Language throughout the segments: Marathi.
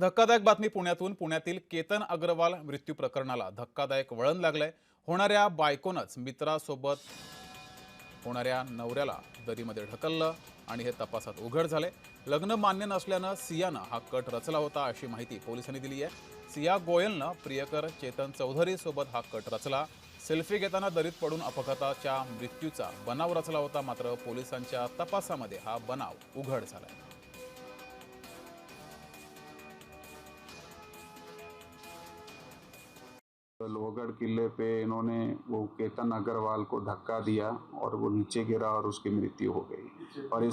धक्कादायक बातमी पुण्यातून. पुण्यातील केतन अग्रवाल मृत्यू प्रकरणाला धक्कादायक वळण लागलंय. होणाऱ्या बायकोनंच मित्रासोबत होणाऱ्या नवऱ्याला दरीमध्ये ढकललं आणि हे तपासात उघड झाले. लग्न मान्य नसल्यानं सियानं हा कट रचला होता अशी माहिती पोलिसांनी दिली आहे. सिया गोयलनं प्रियकर चेतन चौधरी सोबत हा कट रचला. सेल्फी घेताना दरीत पडून अपघाताच्या मृत्यूचा बनाव रचला होता. मात्र पोलिसांच्या तपासामध्ये हा बनाव उघड झालाय. लोहगढ़ किले पे इन्होंने वो केतन अग्रवाल को धक्का दिया और वो नीचे गिरा और उसकी मृत्यु हो गई। और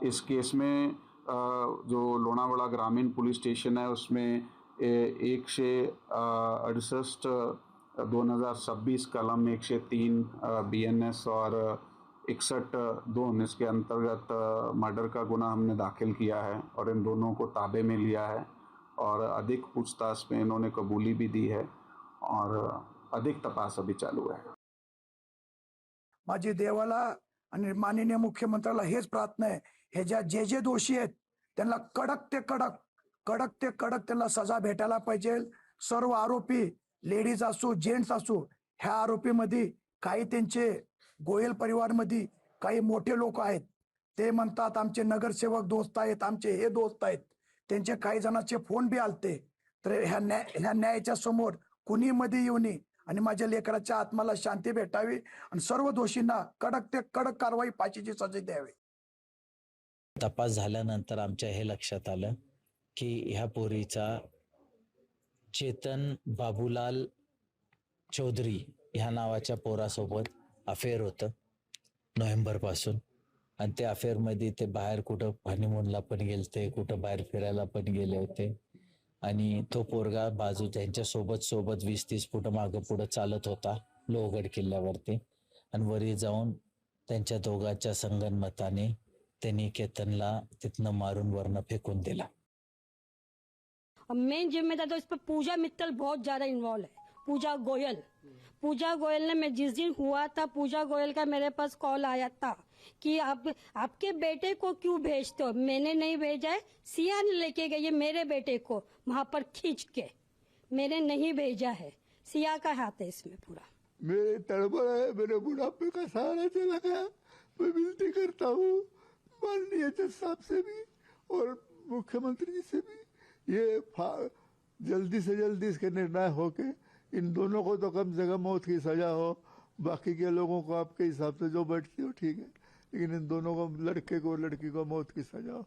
इस केस में जो लोनावाड़ा ग्रामीण पुलिस स्टेशन है उसमें 168 2026 कलम 103 BNS और 61(2) के अंतर्गत मर्डर का गुना हमने दाखिल किया है और इन दोनों को ताबे में लिया है और अधिक पूछताछ में इन्होंने कबूली भी दी है और अधिक तपास अभी चालू है। माझी देवाला आणि माननीय मुख्यमंत्र्याला हेच प्रार्थना आहे, हे जे दोषी आहेत त्यांना कडक ते कडक त्यांना सजा भेटायला पाहिजे। सर्व आरोपी लेडीज असो जेंट्स असो, ह्या आरोपीमध्ये काही त्यांचे गोयल परिवारमध्ये काही मोठे लोक आहेत, ते म्हणतात आमचे नगरसेवक दोस्त आहेत, आमचे हे दोस्त आहेत, त्यांचे काही जणांचे फोन बी आलते। तर ह्या न्यायाच्या समोर कुणी मध्ये येऊ नये आणि माझ्या लेकराच्या आत्म्याला शांती भेटावी आणि सर्व दोषींना कडक ते कडक कारवाई फाशीची सजा द्यावी। तपास झाल्यानंतर आमच्या हे लक्षात आलं की ह्या पोरीचा चेतन बाबूलाल चौधरी ह्या नावाच्या पोरासोबत अफेअर होतं नोव्हेंबरपासून। आणि ते अफेअरमध्ये ते बाहेर कुठं हनीमूनला पण गेलते, कुठं बाहेर फिरायला पण गेले होते। आणि तो पोरगा बाजू त्यांच्या सोबत 20-30 फूट मागं पुढं चालत होता लोहगड किल्ल्यावरती आणि वरी जाऊन त्यांच्या दोघांच्या संगनमताने त्यांनी केतनला तिथनं मारून वरनं फेकून दिला। मेन जिम्मेदार तो इस पर पूजा मित्तल बहुत ज्यादा इन्वॉल्व है। पूजा गोयल ने, मैं जिस दिन हुआ था, पूजा गोयल का मेरे पास कॉल आया था कि आपके बेटे को क्यों भेजते हो। मैंने नहीं भेजा है, सिया ने लेके गई है मेरे बेटे को वहां पर खींच के, मैंने नहीं भेजा है। सिया का हाथ है इसमें पूरा। मेरे तड़बड़ है, मेरे बुढ़ापे का सहारा चला गया। मैं विनती करता हूँ माननीय जज साहब से भी और मुख्यमंत्री जी से भी, ये जल्दी से जल्दी इसके निर्णय होके इन दोनों को तो कम से कम मौत की सजा हो। बाकी के लोगों को आपके हिसाब से जो बैठती हो ठीक है, लेकिन इन दोनों को, लड़के को लड़की को मौत की सजा हो।